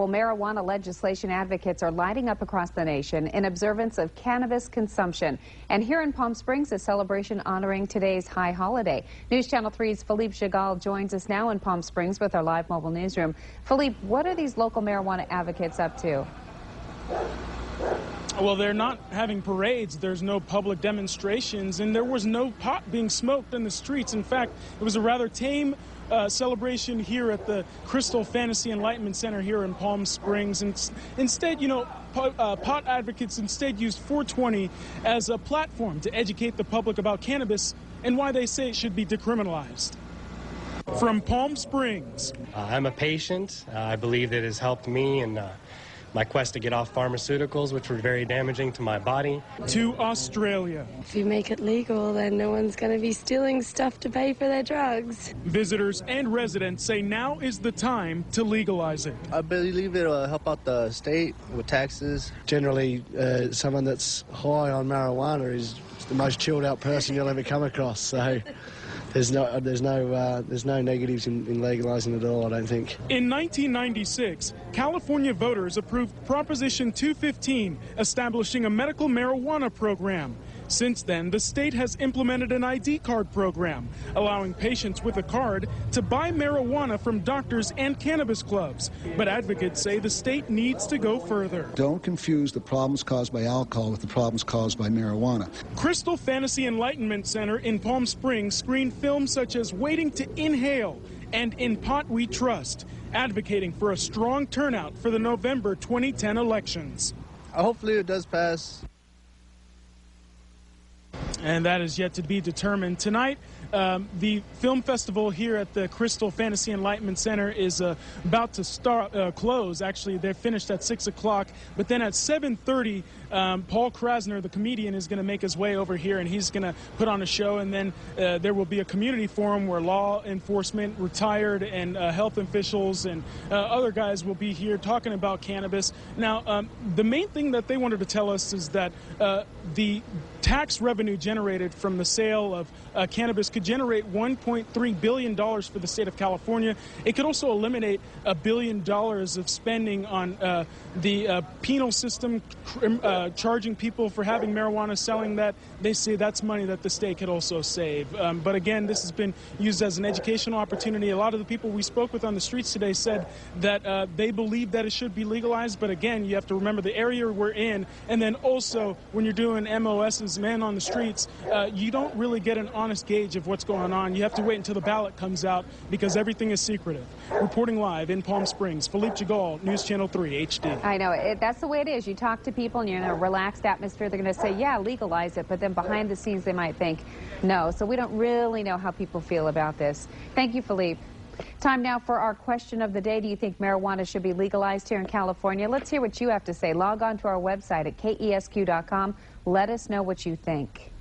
Well, marijuana legislation advocates are lighting up across the nation in observance of cannabis consumption. And here in Palm Springs, a celebration honoring today's high holiday. News Channel 3's Philippe Chagall joins us now in Palm Springs with our live mobile newsroom. Philippe, what are these local marijuana advocates up to? Well, they're not having parades, there's no public demonstrations, and there was no pot being smoked in the streets. In fact, it was a rather tame celebration here at the Crystal Fantasy Enlightenment Center here in Palm Springs. And instead, pot advocates instead used 420 as a platform to educate the public about cannabis and why they say it should be decriminalized. From Palm Springs. I'm a patient. I believe that it has helped me in my quest to get off pharmaceuticals, which were very damaging to my body. To Australia. If you make it legal, then no one's going to be stealing stuff to pay for their drugs. Visitors and residents say now is the time to legalize it. I believe it'll help out the state with taxes. Generally, someone that's high on marijuana is the most chilled out person you'll ever come across. So there's no negatives in legalizing it all, I don't think. In 1996, California voters approved Proposition 215, establishing a medical marijuana program. Since then, the state has implemented an ID card program, allowing patients with a card to buy marijuana from doctors and cannabis clubs. But advocates say the state needs to go further. Don't confuse the problems caused by alcohol with the problems caused by marijuana. Crystal Fantasy Enlightenment Center in Palm Springs screened films such as Waiting to Inhale and In Pot We Trust, advocating for a strong turnout for the November 2010 elections. Hopefully it does pass. And that is yet to be determined. Tonight, the film festival here at the Crystal Fantasy Enlightenment Center is about to close. Actually, they're finished at 6 o'clock. But then at 7:30, Paul Krasner, the comedian, is going to make his way over here, and he's going to put on a show. And then there will be a community forum where law enforcement, retired, and health officials and other guys will be here talking about cannabis. Now, the main thing that they wanted to tell us is that the tax revenue generated from the sale of cannabis could generate $1.3 billion for the state of California. It could also eliminate $1 billion of spending on the penal system, charging people for having marijuana, selling that. They say that's money that the state could also save. But again, this has been used as an educational opportunity. A lot of the people we spoke with on the streets today said that they believe that it should be legalized. But again, you have to remember the area we're in. And then also, when you're doing MOSs, men on the streets, you don't really get an honest gauge of what's going on. You have to wait until the ballot comes out because everything is secretive. Reporting live in Palm Springs, Philippe Chagall, News Channel 3 HD. I know. That's the way it is. You talk to people and you're in a relaxed atmosphere. They're going to say, yeah, legalize it. But then behind the scenes, they might think, no. So we don't really know how people feel about this. Thank you, Philippe. Time now for our question of the day. Do you think marijuana should be legalized here in California? Let's hear what you have to say. Log on to our website at kesq.com. Let us know what you think.